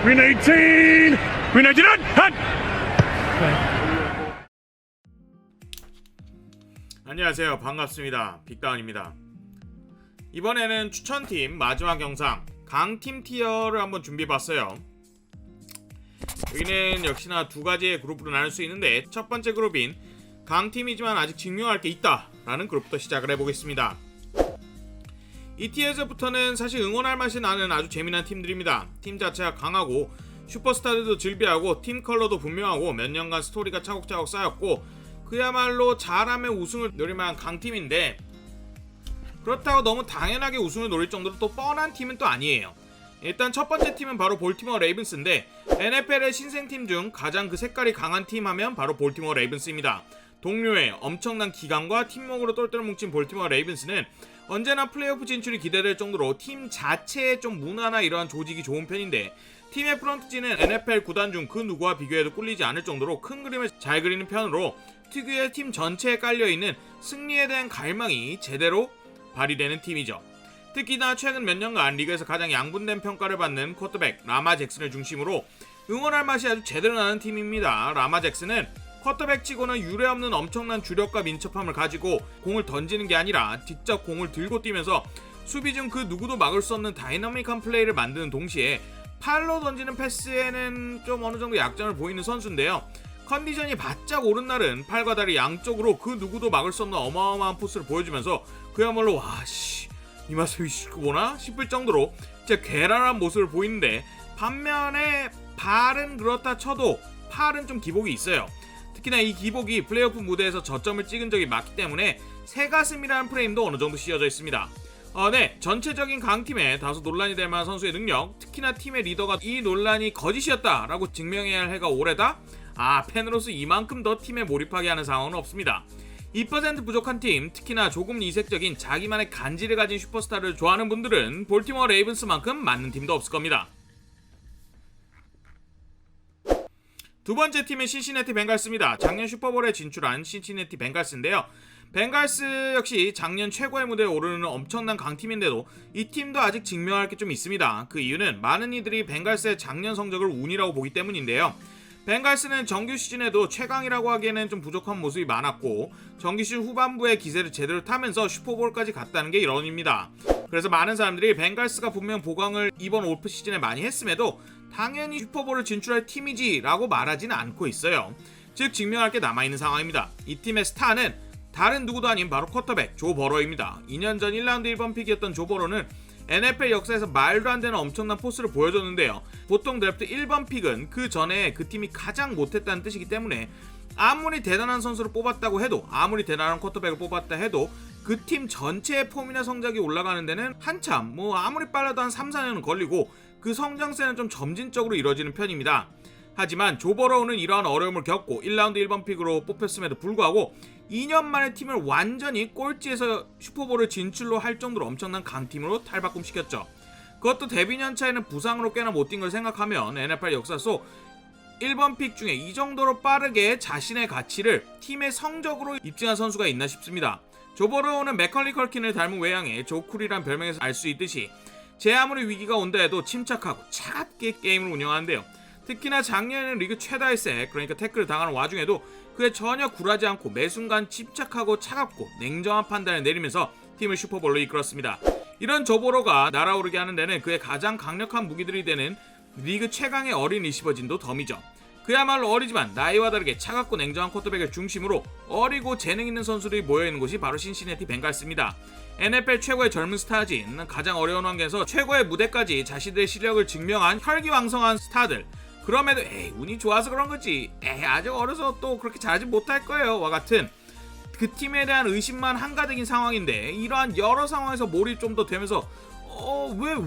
Win 18! Win 18! 핫! 안녕하세요. 반갑습니다. 빅다운입니다. 이번에는 추천팀 마지막 영상 강팀 티어를 한번 준비해봤어요. 여기는 역시나 두 가지의 그룹으로 나눌 수 있는데, 첫 번째 그룹인 강팀이지만 아직 증명할 게 있다 라는 그룹부터 시작을 해보겠습니다. 이 티어에서부터는 사실 응원할 맛이 나는 아주 재미난 팀들입니다. 팀 자체가 강하고 슈퍼스타들도 즐비하고 팀 컬러도 분명하고 몇 년간 스토리가 차곡차곡 쌓였고 그야말로 잘하면 우승을 노릴만한 강팀인데, 그렇다고 너무 당연하게 우승을 노릴 정도로 또 뻔한 팀은 또 아니에요. 일단 첫 번째 팀은 바로 볼티모어 레이븐스인데, NFL의 신생팀 중 가장 그 색깔이 강한 팀 하면 바로 볼티모어 레이븐스입니다. 동료의 엄청난 기강과 팀워크로 똘똘 뭉친 볼티모어 레이븐스는 언제나 플레이오프 진출이 기대될 정도로 팀 자체의 좀 문화나 이러한 조직이 좋은 편인데, 팀의 프런트진은 NFL 구단 중 그 누구와 비교해도 꿀리지 않을 정도로 큰 그림을 잘 그리는 편으로 특유의 팀 전체에 깔려있는 승리에 대한 갈망이 제대로 발휘되는 팀이죠. 특히나 최근 몇 년간 리그에서 가장 양분된 평가를 받는 쿼터백 라마 잭슨을 중심으로 응원할 맛이 아주 제대로 나는 팀입니다. 라마 잭슨은 쿼터백 치고는 유례없는 엄청난 주력과 민첩함을 가지고 공을 던지는 게 아니라 직접 공을 들고 뛰면서 수비 중 그 누구도 막을 수 없는 다이나믹한 플레이를 만드는 동시에 팔로 던지는 패스에는 좀 어느 정도 약점을 보이는 선수인데요. 컨디션이 바짝 오른 날은 팔과 다리 양쪽으로 그 누구도 막을 수 없는 어마어마한 포스를 보여주면서 그야말로 와씨 이 맛을 보나 싶을 정도로 진짜 괴랄한 모습을 보이는데, 반면에 발은 그렇다 쳐도 팔은 좀 기복이 있어요. 특히나 이 기복이 플레이오프 무대에서 저점을 찍은 적이 많기 때문에 새가슴이라는 프레임도 어느 정도 씌워져 있습니다. 네, 전체적인 강팀에 다소 논란이 될 만한 선수의 능력, 특히나 팀의 리더가 이 논란이 거짓이었다라고 증명해야 할 해가 올해다? 팬으로서 이만큼 더 팀에 몰입하게 하는 상황은 없습니다. 2% 부족한 팀, 특히나 조금 이색적인 자기만의 간지를 가진 슈퍼스타를 좋아하는 분들은 볼티모어 레이븐스만큼 맞는 팀도 없을 겁니다. 두 번째 팀은 신시내티 벵갈스입니다. 작년 슈퍼볼에 진출한 신시내티 벵갈스인데요. 벵갈스 역시 작년 최고의 무대에 오르는 엄청난 강팀인데도 이 팀도 아직 증명할 게 좀 있습니다. 그 이유는 많은 이들이 벵갈스의 작년 성적을 운이라고 보기 때문인데요. 벵갈스는 정규 시즌에도 최강이라고 하기에는 좀 부족한 모습이 많았고, 정규 시즌 후반부에 기세를 제대로 타면서 슈퍼볼까지 갔다는 게 이론입니다. 그래서 많은 사람들이 벵갈스가 분명 보강을 이번 오프 시즌에 많이 했음에도 당연히 슈퍼볼을 진출할 팀이지 라고 말하지는 않고 있어요. 즉 증명할 게 남아있는 상황입니다. 이 팀의 스타는 다른 누구도 아닌 바로 쿼터백 조 버러입니다. 2년 전 1라운드 1번 픽이었던 조 버러는 NFL 역사에서 말도 안 되는 엄청난 포스를 보여줬는데요. 보통 드래프트 1번 픽은 그 전에 그 팀이 가장 못했다는 뜻이기 때문에 아무리 대단한 선수를 뽑았다고 해도, 아무리 대단한 쿼터백을 뽑았다 해도 그 팀 전체의 폼이나 성적이 올라가는 데는 한참, 아무리 빨라도 한 3-4년은 걸리고 그 성장세는 좀 점진적으로 이루어지는 편입니다. 하지만 조 버러우는 이러한 어려움을 겪고 1라운드 1번 픽으로 뽑혔음에도 불구하고 2년 만에 팀을 완전히 꼴찌에서 슈퍼볼을 진출로 할 정도로 엄청난 강팀으로 탈바꿈시켰죠. 그것도 데뷔 년 차에는 부상으로 꽤나 못 뛴 걸 생각하면 NFL 역사 속 1번 픽 중에 이 정도로 빠르게 자신의 가치를 팀의 성적으로 입증한 선수가 있나 싶습니다. 조 버러우는 맥컬리 컬킨을 닮은 외양의 조쿨이란 별명에서 알 수 있듯이 제 아무리 위기가 온다 해도 침착하고 차갑게 게임을 운영하는데요. 특히나 작년에는 리그 최다의 색, 그러니까 태클을 당하는 와중에도 그에 전혀 굴하지 않고 매 순간 침착하고 차갑고 냉정한 판단을 내리면서 팀을 슈퍼볼로 이끌었습니다. 이런 조 버러우가 날아오르게 하는 데는 그의 가장 강력한 무기들이 되는 리그 최강의 어린 리시버진도 덤이죠. 그야말로 어리지만 나이와 다르게 차갑고 냉정한 쿼터백을 중심으로 어리고 재능 있는 선수들이 모여있는 곳이 바로 신시내티 벵갈스입니다. NFL 최고의 젊은 스타진, 가장 어려운 환경에서 최고의 무대까지 자신들의 실력을 증명한 혈기왕성한 스타들, 그럼에도 운이 좋아서 그런 거지, 아직 어려서 또 그렇게 잘하지 못할 거예요 와 같은 그 팀에 대한 의심만 한가득인 상황인데, 이러한 여러 상황에서 몰입 좀 더 되면서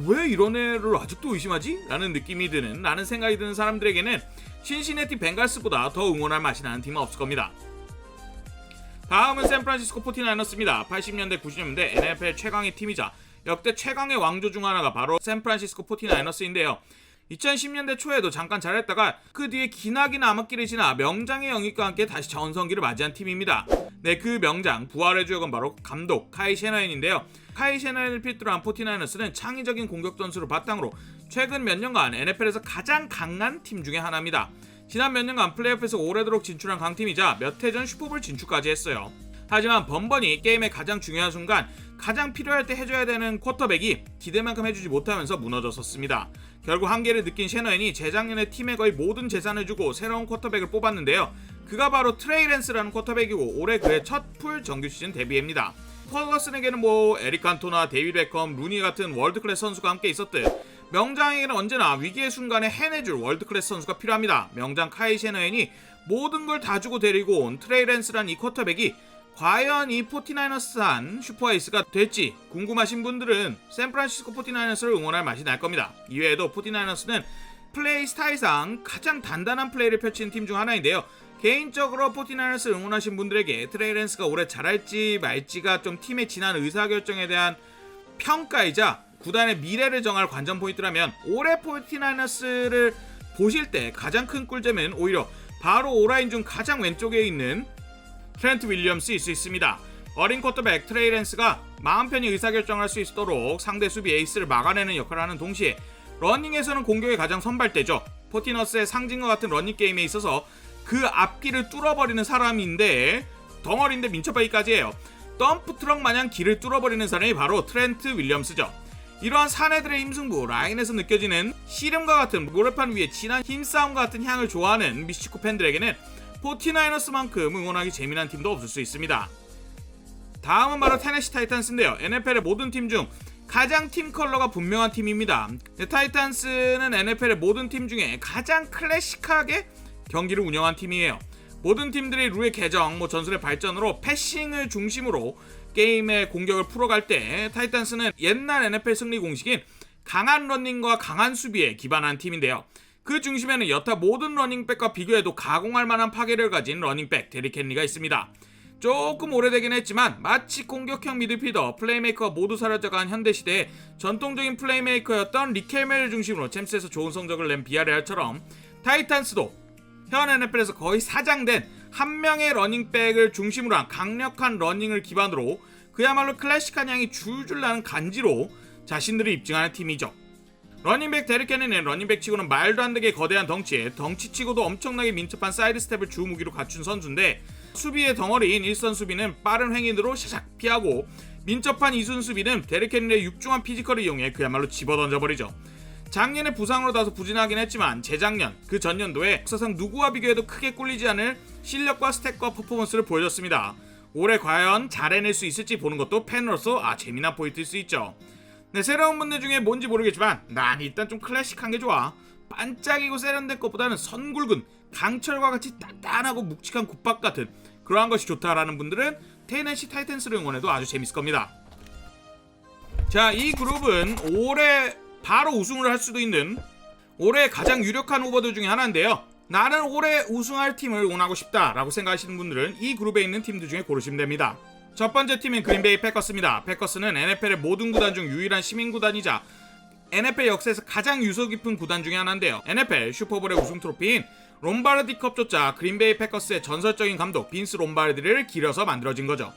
왜 이런 애를 아직도 의심하지? 라는 느낌이 드는, 라는 생각이 드는 사람들에게는 신시내티 벵갈스보다 더 응원할 맛이 나는 팀은 없을 겁니다. 다음은 샌프란시스코 49ers입니다. 80년대 90년대 NFL 최강의 팀이자 역대 최강의 왕조 중 하나가 바로 샌프란시스코 49ers인데요. 2010년대 초에도 잠깐 잘했다가 그 뒤에 기나긴 암흑기를 지나 명장의 영입과 함께 다시 전성기를 맞이한 팀입니다. 네, 그 명장 부활의 주역은 바로 감독 카이 셰너헨인데요. 카이 셰너헨을 필두로 한 49ers는 창의적인 공격 전술을 바탕으로 최근 몇 년간 NFL에서 가장 강한 팀 중에 하나입니다. 지난 몇 년간 플레이오프에서 오래도록 진출한 강팀이자 몇 해 전 슈퍼볼 진출까지 했어요. 하지만 번번이 게임의 가장 중요한 순간 가장 필요할 때 해줘야 되는 쿼터백이 기대만큼 해주지 못하면서 무너졌었습니다. 결국 한계를 느낀 셔너헨이 재작년에 팀의 거의 모든 재산을 주고 새로운 쿼터백을 뽑았는데요. 그가 바로 트레이 랜스라는 쿼터백이고 올해 그의 첫 풀 정규 시즌 데뷔입니다. 퍼거슨에게는 에릭 칸토나 데이비드 베컴, 루니 같은 월드클래스 선수가 함께 있었듯 명장에게는 언제나 위기의 순간에 해내줄 월드클래스 선수가 필요합니다. 명장 카이 셔너헨이 모든 걸 다 주고 데리고 온 트레이 랜스라는 이 쿼터백이 과연 이 49너스한 슈퍼에이스가 될지 궁금하신 분들은 샌프란시스코 49너스를 응원할 맛이 날 겁니다. 이외에도 49너스는 플레이 스타일상 가장 단단한 플레이를 펼치는 팀 중 하나인데요. 개인적으로 49너스를 응원하신 분들에게 트레이 랜스가 올해 잘할지 말지가 좀 팀의 지난 의사결정에 대한 평가이자 구단의 미래를 정할 관전 포인트라면 올해 49너스를 보실 때 가장 큰 꿀잼은 오히려 바로 오라인 중 가장 왼쪽에 있는 트렌트 윌리엄스일 수 있습니다. 어린 쿼터백 트레이 랜스가 마음 편히 의사결정할 수 있도록 상대 수비 에이스를 막아내는 역할을 하는 동시에 러닝에서는 공격의 가장 선발대죠. 49너스의 상징과 같은 러닝 게임에 있어서 그 앞길을 뚫어버리는 사람인데 덩어리인데 민첩하기까지 해요. 덤프트럭 마냥 길을 뚫어버리는 사람이 바로 트렌트 윌리엄스죠. 이러한 사내들의 힘승부, 라인에서 느껴지는 씨름과 같은 모래판 위에 진한 힘싸움과 같은 향을 좋아하는 미시코 팬들에게는 49너스만큼 응원하기 재미난 팀도 없을 수 있습니다. 다음은 바로 테네시 타이탄스인데요. NFL의 모든 팀 중 가장 팀 컬러가 분명한 팀입니다. 타이탄스는 NFL의 모든 팀 중에 가장 클래식하게 경기를 운영한 팀이에요. 모든 팀들이 룰의 개정, 전술의 발전으로 패싱을 중심으로 게임의 공격을 풀어갈 때 타이탄스는 옛날 NFL 승리 공식인 강한 러닝과 강한 수비에 기반한 팀인데요. 그 중심에는 여타 모든 러닝백과 비교해도 가공할 만한 파괴를 가진 러닝백 데릭 헨리가 있습니다. 조금 오래되긴 했지만 마치 공격형 미드필더, 플레이메이커가 모두 사라져간 현대시대에 전통적인 플레이메이커였던 리켈멜을 중심으로 챔스에서 좋은 성적을 낸 비아레알처럼 타이탄스도 현 NFL에서 거의 사장된 한 명의 러닝백을 중심으로 한 강력한 러닝을 기반으로 그야말로 클래식한 향이 줄줄 나는 간지로 자신들을 입증하는 팀이죠. 러닝백 데릭 헨리는 러닝백 치고는 말도 안 되게 거대한 덩치에 덩치치고도 엄청나게 민첩한 사이드 스텝을 주 무기로 갖춘 선수인데 수비의 덩어리인 일선 수비는 빠른 횡인으로 샤샥 피하고 민첩한 이순 수비는 데릭 헨리의 육중한 피지컬을 이용해 그야말로 집어던져버리죠. 작년에 부상으로 다소 부진하긴 했지만 재작년, 그 전년도에 역사상 누구와 비교해도 크게 꿀리지 않을 실력과 스탯과 퍼포먼스를 보여줬습니다. 올해 과연 잘 해낼 수 있을지 보는 것도 팬으로서 재미난 포인트일 수 있죠. 네, 새로운 분들 중에 뭔지 모르겠지만 난 일단 좀 클래식한 게 좋아. 반짝이고 세련된 것보다는 선굵은 강철과 같이 단단하고 묵직한 굿밥 같은 그러한 것이 좋다라는 분들은 테네시 타이탄스를 응원해도 아주 재밌을 겁니다. 자, 이 그룹은 올해 바로 우승을 할 수도 있는 올해 가장 유력한 후보들 중에 하나인데요. 나는 올해 우승할 팀을 응원하고 싶다라고 생각하시는 분들은 이 그룹에 있는 팀들 중에 고르시면 됩니다. 첫 번째 팀은 그린베이 패커스입니다. 패커스는 NFL의 모든 구단 중 유일한 시민구단이자 NFL 역사에서 가장 유서 깊은 구단 중에 하나인데요. NFL 슈퍼볼의 우승 트로피인 롬바르디컵조차 그린베이 패커스의 전설적인 감독 빈스 롬바르디를 기려서 만들어진 거죠.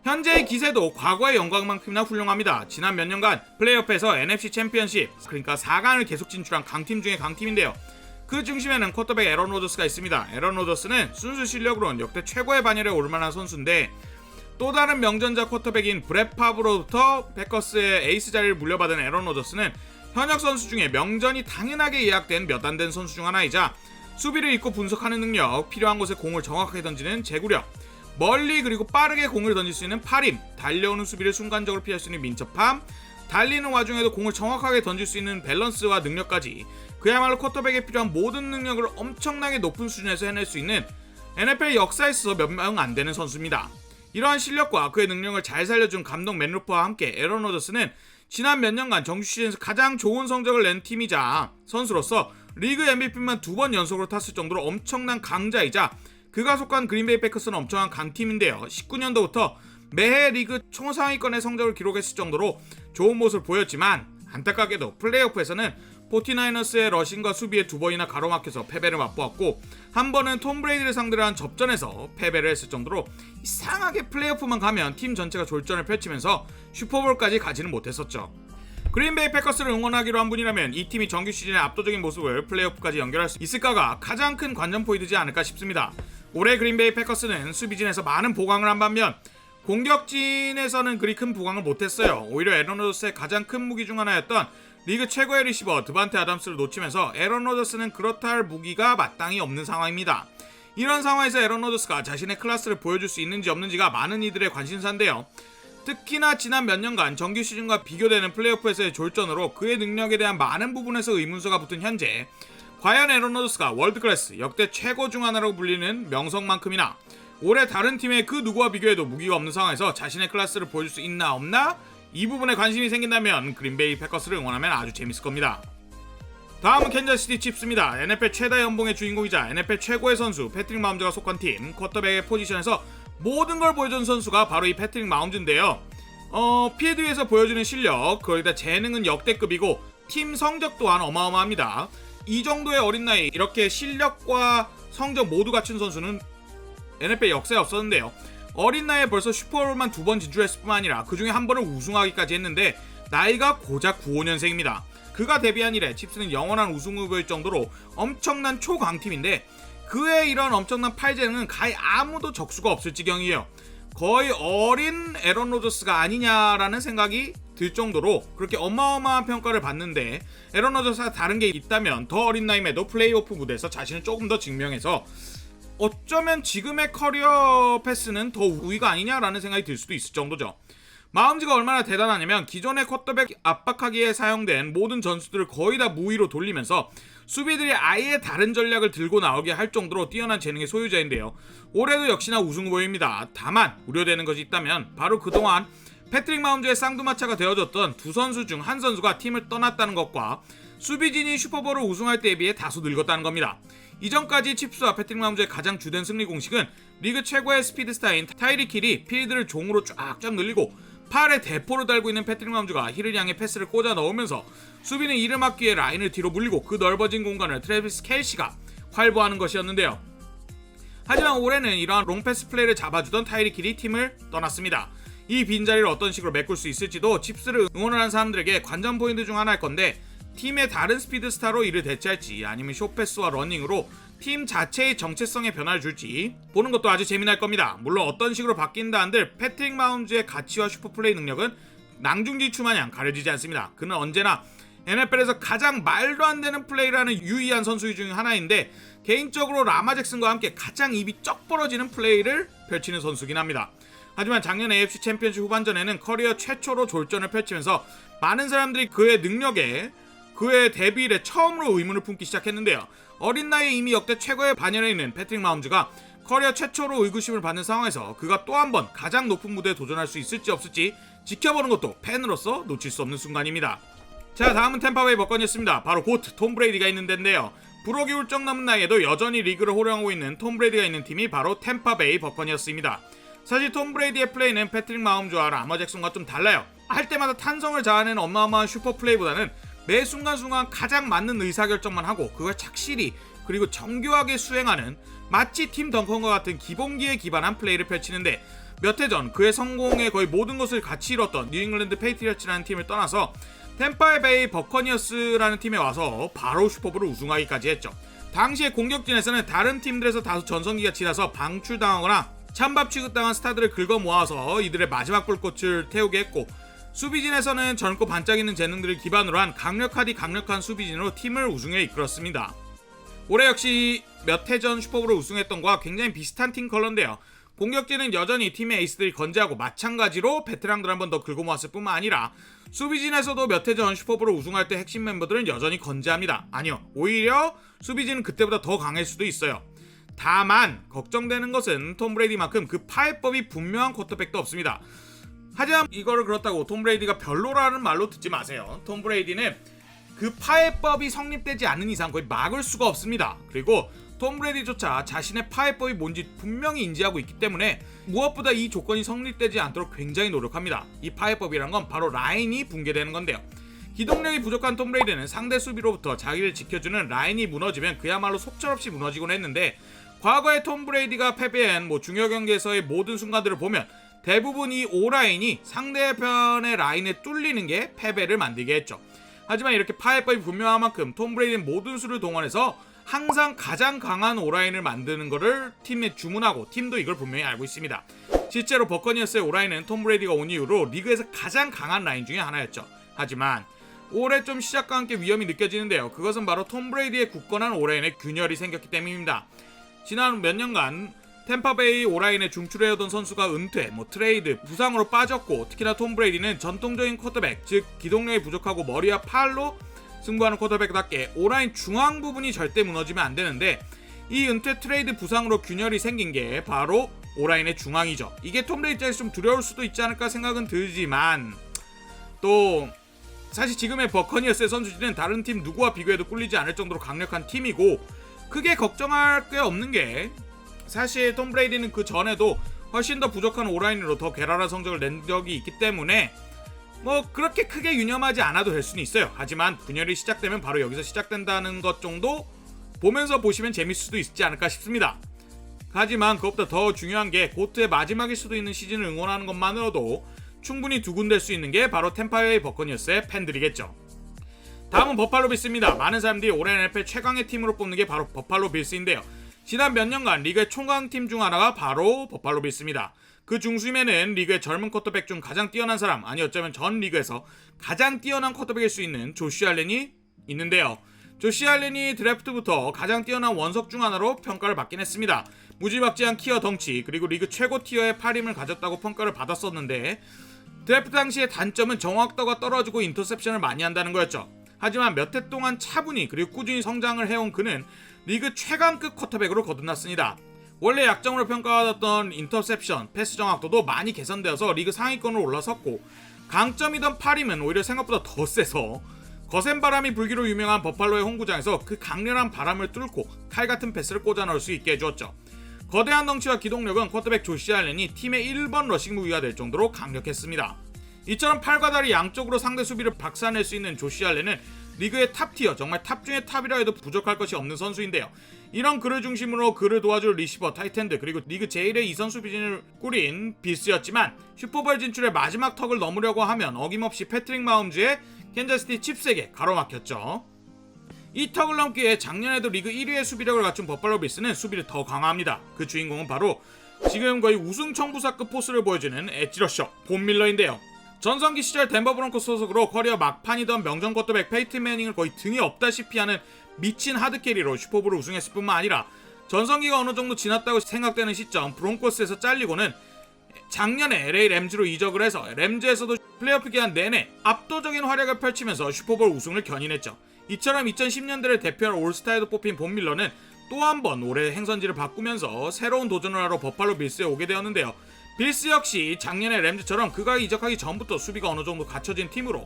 현재의 기세도 과거의 영광만큼이나 훌륭합니다. 지난 몇 년간 플레이오프에서 NFC 챔피언십, 그러니까 4강을 계속 진출한 강팀 중에 강팀인데요. 그 중심에는 쿼터백 에런 로저스가 있습니다. 에런 로저스는 순수 실력으로는 역대 최고의 반열에 오를만한 선수인데 또 다른 명전자 쿼터백인 브렛 파브로부터 패커스의 에이스 자리를 물려받은 에런 로저스는 현역 선수 중에 명전이 당연하게 예약된 몇 안 된 선수 중 하나이자 수비를 읽고 분석하는 능력, 필요한 곳에 공을 정확하게 던지는 제구력, 멀리 그리고 빠르게 공을 던질 수 있는 팔힘, 달려오는 수비를 순간적으로 피할 수 있는 민첩함, 달리는 와중에도 공을 정확하게 던질 수 있는 밸런스와 능력까지 그야말로 쿼터백에 필요한 모든 능력을 엄청나게 높은 수준에서 해낼 수 있는 NFL 역사에 있어서 몇 명 안 되는 선수입니다. 이러한 실력과 그의 능력을 잘 살려준 감독 맨 루퍼와 함께 에런 로저스는 지난 몇 년간 정규 시즌에서 가장 좋은 성적을 낸 팀이자 선수로서 리그 MVP만 2번 연속으로 탔을 정도로 엄청난 강자이자 그가 속한 그린베이 패커스는 엄청난 강팀인데요. 19년도부터 매해 리그 총상위권의 성적을 기록했을 정도로 좋은 모습을 보였지만 안타깝게도 플레이오프에서는 49너스의 러싱과 수비에 2번이나 가로막혀서 패배를 맛보았고 한 번은 톰 브레이디를 상대로 한 접전에서 패배를 했을 정도로 이상하게 플레이오프만 가면 팀 전체가 졸전을 펼치면서 슈퍼볼까지 가지는 못했었죠. 그린베이 패커스를 응원하기로 한 분이라면 이 팀이 정규 시즌의 압도적인 모습을 플레이오프까지 연결할 수 있을까가 가장 큰 관전 포인트지 않을까 싶습니다. 올해 그린베이 패커스는 수비진에서 많은 보강을 한 반면 공격진에서는 그리 큰 보강을 못했어요. 오히려 에런 로저스의 가장 큰 무기 중 하나였던 리그 최고의 리시버 드반테 아담스를 놓치면서 에런 로저스는 그렇다 할 무기가 마땅히 없는 상황입니다. 이런 상황에서 에런 로저스가 자신의 클래스를 보여줄 수 있는지 없는지가 많은 이들의 관심사인데요. 특히나 지난 몇 년간 정규 시즌과 비교되는 플레이오프에서의 졸전으로 그의 능력에 대한 많은 부분에서 의문사가 붙은 현재 과연 에런 로저스가 월드클래스 역대 최고 중 하나라고 불리는 명성만큼이나 올해 다른 팀의 그 누구와 비교해도 무기가 없는 상황에서 자신의 클래스를 보여줄 수 있나 없나? 이 부분에 관심이 생긴다면 그린베이 패커스를 응원하면 아주 재밌을 겁니다. 다음은 캔자스시티 칩스입니다. NFL 최다 연봉의 주인공이자 NFL 최고의 선수 패트릭 마홈즈가 속한 팀 쿼터백의 포지션에서 모든 걸 보여준 선수가 바로 이 패트릭 마홈즈인데요. 필드 위에서 보여주는 실력, 거기다 재능은 역대급이고 팀 성적 또한 어마어마합니다. 이 정도의 어린 나이 이렇게 실력과 성적 모두 갖춘 선수는 NFL 역사에 없었는데요. 어린 나이에 벌써 슈퍼볼만 2번 진출했을 뿐만 아니라 그 중에 한 번을 우승하기까지 했는데 나이가 고작 95년생입니다. 그가 데뷔한 이래 칩스는 영원한 우승 후보일 정도로 엄청난 초강팀인데 그의 이런 엄청난 팔재능은 가히 아무도 적수가 없을 지경이에요. 거의 어린 에런 로저스가 아니냐라는 생각이 들 정도로 그렇게 어마어마한 평가를 받는데 에런 로저스가 다른 게 있다면 더 어린 나이에도 플레이오프 무대에서 자신을 조금 더 증명해서 어쩌면 지금의 커리어 패스는 더 우위가 아니냐라는 생각이 들 수도 있을 정도죠. 마홈즈가 얼마나 대단하냐면 기존의 쿼터백 압박하기에 사용된 모든 전술들을 거의 다 무위로 돌리면서 수비들이 아예 다른 전략을 들고 나오게 할 정도로 뛰어난 재능의 소유자인데요. 올해도 역시나 우승 후보입니다. 다만 우려되는 것이 있다면 바로 그동안 패트릭 마홈즈의 쌍두마차가 되어줬던 두 선수 중 한 선수가 팀을 떠났다는 것과 수비진이 슈퍼볼을 우승할 때에 비해 다소 늙었다는 겁니다. 이전까지 칩스와 패트릭 마홈즈의 가장 주된 승리 공식은 리그 최고의 스피드스타인 타이릭 힐이 필드를 종으로 쫙쫙 늘리고 팔에 대포를 달고 있는 패트릭 마홈즈가 힐을 향해 패스를 꽂아 넣으면서 수비는 이를 막기 위해 라인을 뒤로 물리고 그 넓어진 공간을 트래비스 켈시가 활보하는 것이었는데요. 하지만 올해는 이러한 롱패스 플레이를 잡아주던 타이릭 힐이 팀을 떠났습니다. 이 빈자리를 어떤 식으로 메꿀 수 있을지도 칩스를 응원하는 사람들에게 관전 포인트 중 하나일 건데 팀의 다른 스피드스타로 이를 대체할지 아니면 숏패스와 러닝으로 팀 자체의 정체성에 변화를 줄지 보는 것도 아주 재미날 겁니다. 물론 어떤 식으로 바뀐다 한들 패트릭 마홈즈의 가치와 슈퍼플레이 능력은 낭중지추 마냥 가려지지 않습니다. 그는 언제나 NFL에서 가장 말도 안 되는 플레이를 하는 유의한 선수 중 하나인데 개인적으로 라마 잭슨과 함께 가장 입이 쩍 벌어지는 플레이를 펼치는 선수긴 합니다. 하지만 작년 AFC 챔피언십 후반전에는 커리어 최초로 졸전을 펼치면서 많은 사람들이 그의 능력에 그의 데뷔일에 처음으로 의문을 품기 시작했는데요. 어린 나이에 이미 역대 최고의 반열에 있는 패트릭 마홈즈가 커리어 최초로 의구심을 받는 상황에서 그가 또 한 번 가장 높은 무대에 도전할 수 있을지 없을지 지켜보는 것도 팬으로서 놓칠 수 없는 순간입니다. 자, 다음은 템파베이 버커니어스입니다. 바로 곧 톰 브레이디가 있는 데인데요. 부록이 훌쩍 넘은 나이에도 여전히 리그를 호령하고 있는 톰 브레이디가 있는 팀이 바로 템파베이 버커니어스입니다. 사실 톰 브레이디의 플레이는 패트릭 마홈즈와 라마 잭슨과 좀 달라요. 할 때마다 탄성을 자아내는 어마어마한 슈퍼 플레이보다는 매 순간순간 가장 맞는 의사결정만 하고 그걸 착실히 그리고 정교하게 수행하는 마치 팀 덩컨과 같은 기본기에 기반한 플레이를 펼치는데 몇 해 전 그의 성공의 거의 모든 것을 같이 이뤘던 뉴잉글랜드 페이트리어츠라는 팀을 떠나서 템파베이 버커니어스라는 팀에 와서 바로 슈퍼볼을 우승하기까지 했죠. 당시에 공격진에서는 다른 팀들에서 다소 전성기가 지나서 방출당하거나 찬밥 취급당한 스타들을 긁어 모아서 이들의 마지막 불꽃을 태우게 했고 수비진에서는 젊고 반짝이는 재능들을 기반으로 한 강력한 수비진으로 팀을 우승에 이끌었습니다. 올해 역시 몇 해 전 슈퍼볼을 우승했던 것과 굉장히 비슷한 팀 컬러인데요. 공격진은 여전히 팀의 에이스들이 건재하고 마찬가지로 베테랑들 한 번 더 긁어 모았을 뿐만 아니라 수비진에서도 몇 해 전 슈퍼볼을 우승할 때 핵심 멤버들은 여전히 건재합니다. 아니요, 오히려 수비진은 그때보다 더 강할 수도 있어요. 다만 걱정되는 것은 톰 브레이디만큼 그 파해법이 분명한 쿼터백도 없습니다. 하지만 이거를 그렇다고 톰 브레이디가 별로라는 말로 듣지 마세요. 톰 브레이디는 그 파해법이 성립되지 않는 이상 거의 막을 수가 없습니다. 그리고 톰 브레이디조차 자신의 파해법이 뭔지 분명히 인지하고 있기 때문에 무엇보다 이 조건이 성립되지 않도록 굉장히 노력합니다. 이 파해법이란 건 바로 라인이 붕괴되는 건데요. 기동력이 부족한 톰 브레이디는 상대 수비로부터 자기를 지켜주는 라인이 무너지면 그야말로 속절없이 무너지곤 했는데 과거에 톰 브레이디가 패배한 중요 경기에서의 모든 순간들을 보면 대부분 이 O라인이 상대편의 라인에 뚫리는 게 패배를 만들게 했죠. 하지만 이렇게 파해법이 분명한 만큼 톰 브레이디는 모든 수를 동원해서 항상 가장 강한 O라인을 만드는 것을 팀에 주문하고 팀도 이걸 분명히 알고 있습니다. 실제로 버커니어스의 O라인은 톰 브레이디가 온 이후로 리그에서 가장 강한 라인 중에 하나였죠. 하지만 올해 좀 시작과 함께 위험이 느껴지는데요. 그것은 바로 톰 브레이디의 굳건한 O라인에 균열이 생겼기 때문입니다. 지난 몇 년간 템파베이 O라인에 중출해오던 선수가 은퇴, 트레이드, 부상으로 빠졌고 특히나 톰 브레이디는 전통적인 쿼터백, 즉 기동력이 부족하고 머리와 팔로 승부하는 쿼터백답게 O라인 중앙 부분이 절대 무너지면 안 되는데 이 은퇴 트레이드 부상으로 균열이 생긴 게 바로 O라인의 중앙이죠. 이게 톰 브레이디 입장에서 좀 두려울 수도 있지 않을까 생각은 들지만 또 사실 지금의 버커니어스의 선수진은 다른 팀 누구와 비교해도 꿀리지 않을 정도로 강력한 팀이고 크게 걱정할 게 없는 게 사실 톰 브레이디는 그 전에도 훨씬 더 부족한 O라인으로 더 괴랄한 성적을 낸 적이 있기 때문에 그렇게 크게 유념하지 않아도 될 수는 있어요. 하지만 분열이 시작되면 바로 여기서 시작된다는 것 정도 보면서 보시면 재밌을 수도 있지 않을까 싶습니다. 하지만 그것보다 더 중요한 게 고트의 마지막일 수도 있는 시즌을 응원하는 것만으로도 충분히 두근댈 수 있는 게 바로 템파베이 버커니어스의 팬들이겠죠. 다음은 버팔로 빌스입니다. 많은 사람들이 올해 NFL 최강의 팀으로 뽑는 게 바로 버팔로 빌스인데요. 지난 몇 년간 리그의 총강팀 중 하나가 바로 버팔로 빌스입니다. 그 중심에는 리그의 젊은 쿼터백 중 가장 뛰어난 사람, 아니 어쩌면 전 리그에서 가장 뛰어난 쿼터백일 수 있는 조시 알렌이 있는데요. 조시 알렌이 드래프트부터 가장 뛰어난 원석 중 하나로 평가를 받긴 했습니다. 무지막지한 키와 덩치, 그리고 리그 최고 티어의 팔힘을 가졌다고 평가를 받았었는데 드래프트 당시의 단점은 정확도가 떨어지고 인터셉션을 많이 한다는 거였죠. 하지만 몇 해 동안 차분히 그리고 꾸준히 성장을 해온 그는 리그 최강급 쿼터백으로 거듭났습니다. 원래 약점으로 평가받았던 인터셉션, 패스 정확도도 많이 개선되어서 리그 상위권으로 올라섰고 강점이던 팔힘은 오히려 생각보다 더 세서 거센 바람이 불기로 유명한 버팔로의 홈구장에서 그 강렬한 바람을 뚫고 칼같은 패스를 꽂아 넣을 수 있게 해주었죠. 거대한 덩치와 기동력은 쿼터백 조시 알렌이 팀의 1번 러싱 무기가 될 정도로 강력했습니다. 이처럼 팔과 다리 양쪽으로 상대 수비를 박살낼 수 있는 조시 알렌은 리그의 탑티어, 정말 탑 중의 탑이라 해도 부족할 것이 없는 선수인데요. 이런 그를 중심으로 그를 도와줄 리시버, 타이트엔드, 그리고 리그 제1의 2선 수비진을 꾸린 빌스였지만 슈퍼볼 진출의 마지막 턱을 넘으려고 하면 어김없이 패트릭 마홈즈의 캔자스시티 칩스에게 가로막혔죠. 이 턱을 넘기에 작년에도 리그 1위의 수비력을 갖춘 버팔로 빌스는 수비를 더 강화합니다. 그 주인공은 바로 지금 거의 우승 청부사급 포스를 보여주는 엣지러셔 본 밀러인데요. 전성기 시절 덴버 브론코스 소속으로 커리어 막판이던 명정 쿼터백 페이튼 매닝을 거의 등에 없다시피 하는 미친 하드캐리로 슈퍼볼 우승했을 뿐만 아니라 전성기가 어느 정도 지났다고 생각되는 시점 브론코스에서 잘리고는 작년에 LA 램즈로 이적을 해서 램즈에서도 플레이오프 기간 내내 압도적인 활약을 펼치면서 슈퍼볼 우승을 견인했죠. 이처럼 2010년대를 대표할 올스타에도 뽑힌 본 밀러는 또 한 번 올해 행선지를 바꾸면서 새로운 도전을 하러 버팔로 빌스에 오게 되었는데요. 빌스 역시 작년의 램즈처럼 그가 이적하기 전부터 수비가 어느 정도 갖춰진 팀으로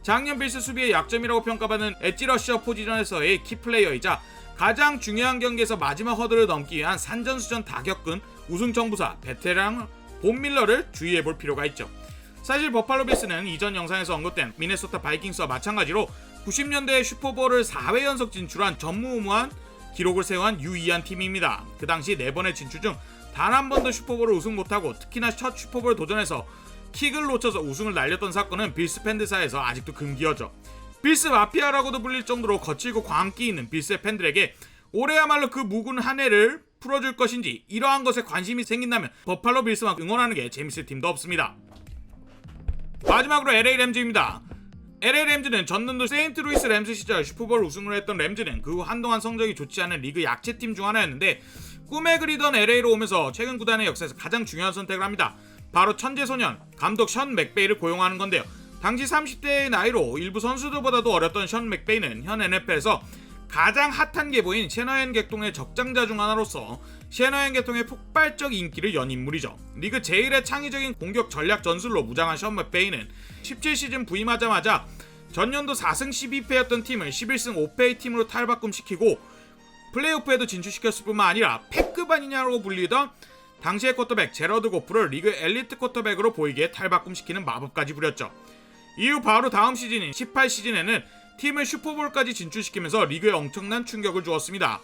작년 빌스 수비의 약점이라고 평가받는 엣지러셔 포지션에서의 키플레이어이자 가장 중요한 경기에서 마지막 허들을 넘기 위한 산전수전 다 겪은 우승 정부사 베테랑 본 밀러를 주의해볼 필요가 있죠. 사실 버팔로 빌스는 이전 영상에서 언급된 미네소타 바이킹스와 마찬가지로 90년대에 슈퍼볼을 4회 연속 진출한 전무후무한 기록을 세워한 유의한 팀입니다. 그 당시 4번의 진출 중 단 한 번도 슈퍼볼을 우승 못하고 특히나 첫 슈퍼볼 도전에서 킥을 놓쳐서 우승을 날렸던 사건은 빌스 팬들사이에서 아직도 금기어죠. 빌스 마피아라고도 불릴 정도로 거칠고 광기 있는 빌스의 팬들에게 올해야말로 그 묵은 한 해를 풀어줄 것인지 이러한 것에 관심이 생긴다면 버팔로 빌스만 응원하는 게 재밌을 팀도 없습니다. 마지막으로 LA 램즈입니다. LA 램즈는 전년도 세인트루이스 램즈 시절 슈퍼볼 우승을 했던 램즈는 그 후 한동안 성적이 좋지 않은 리그 약체팀 중 하나였는데 꿈에 그리던 LA로 오면서 최근 구단의 역사에서 가장 중요한 선택을 합니다. 바로 천재소년 감독 션 맥베이를 고용하는 건데요. 당시 30대의 나이로 일부 선수들보다도 어렸던 션 맥베이는 현 NFL에서 가장 핫한 계보인 셰너헨 객동의 적장자 중 하나로서 셰너헨 객동의 폭발적 인기를 연 인물이죠. 리그 제1의 창의적인 공격 전략 전술로 무장한 션 맥베이는 17시즌 부임하자마자 전년도 4승 12패였던 팀을 11승 5패의 팀으로 탈바꿈시키고 플레이오프에도 진출시켰을 뿐만 아니라 패급 아니냐고 불리던 당시의 쿼터백 제러드 고프를 리그 엘리트 쿼터백으로 보이게 탈바꿈시키는 마법까지 부렸죠. 이후 바로 다음 시즌인 18시즌에는 팀을 슈퍼볼까지 진출시키면서 리그에 엄청난 충격을 주었습니다.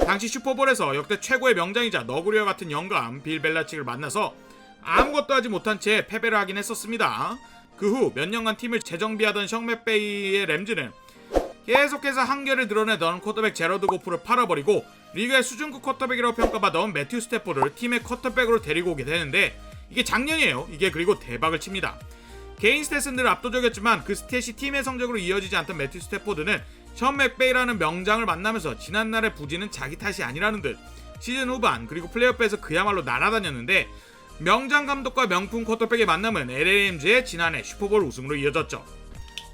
당시 슈퍼볼에서 역대 최고의 명장이자 너구리와 같은 영감 빌 벨라칙을 만나서 아무것도 하지 못한 채 패배를 하긴 했었습니다. 그 후 몇 년간 팀을 재정비하던 션 맥베이의 램즈는 계속해서 한계를 드러내던 쿼터백 제러드 고프를 팔아버리고 리그의 수준급 쿼터백이라고 평가받던 매튜 스태포드를 팀의 쿼터백으로 데리고 오게 되는데 이게 작년이에요. 이게 그리고 대박을 칩니다. 개인 스탯은 늘 압도적이었지만 그 스탯이 팀의 성적으로 이어지지 않던 매튜 스태포드는 션 맥베이라는 명장을 만나면서 지난날의 부진은 자기 탓이 아니라는 듯 시즌 후반 그리고 플레이오프에서 그야말로 날아다녔는데 명장 감독과 명품 쿼터백의 만남은 LA 램즈의 지난해 슈퍼볼 우승으로 이어졌죠.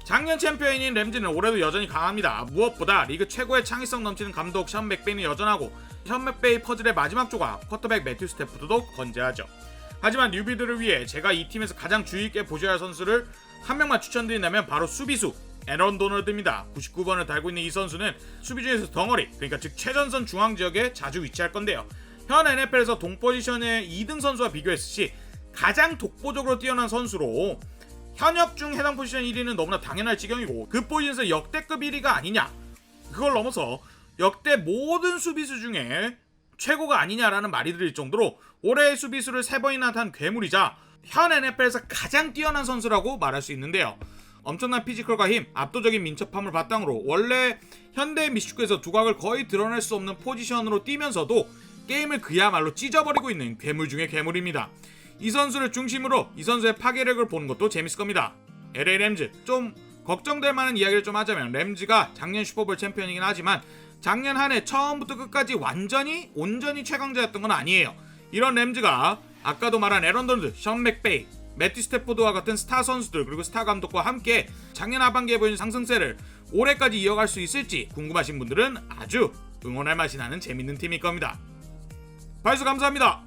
작년 챔피언인 램즈는 올해도 여전히 강합니다. 무엇보다 리그 최고의 창의성 넘치는 감독 션 맥베이는 여전하고 션 맥베이 퍼즐의 마지막 조각 쿼터백 매튜 스태포드도 건재하죠. 하지만 뉴비들을 위해 제가 이 팀에서 가장 주의 있게 보셔야 할 선수를 한 명만 추천드린다면 바로 수비수 에런 도널드입니다. 99번을 달고 있는 이 선수는 수비 중에서 덩어리, 그러니까 즉 최전선 중앙 지역에 자주 위치할 건데요. 현 NFL에서 동 포지션의 2등 선수와 비교했을 시 가장 독보적으로 뛰어난 선수로 현역 중 해당 포지션 1위는 너무나 당연할 지경이고 그 포지션에서 역대급 1위가 아니냐, 그걸 넘어서 역대 모든 수비수 중에 최고가 아니냐라는 말이 들릴 정도로 올해의 수비수를 3번이나 탄 괴물이자 현 NFL에서 가장 뛰어난 선수라고 말할 수 있는데요. 엄청난 피지컬과 힘, 압도적인 민첩함을 바탕으로 원래 현대 미식축구에서 두각을 거의 드러낼 수 없는 포지션으로 뛰면서도 게임을 그야말로 찢어버리고 있는 괴물 중의 괴물입니다. 이 선수를 중심으로 이 선수의 파괴력을 보는 것도 재밌을 겁니다. LA 램즈, 좀 걱정될 만한 이야기를 좀 하자면 램즈가 작년 슈퍼볼 챔피언이긴 하지만 작년 한 해 처음부터 끝까지 온전히 최강자였던 건 아니에요. 이런 램즈가 아까도 말한 에런 도널드, 션 맥베이, 매튜 스태포드와 같은 스타 선수들 그리고 스타 감독과 함께 작년 하반기에 보여준 상승세를 올해까지 이어갈 수 있을지 궁금하신 분들은 아주 응원할 맛이 나는 재밌는 팀일 겁니다. 발수 감사합니다.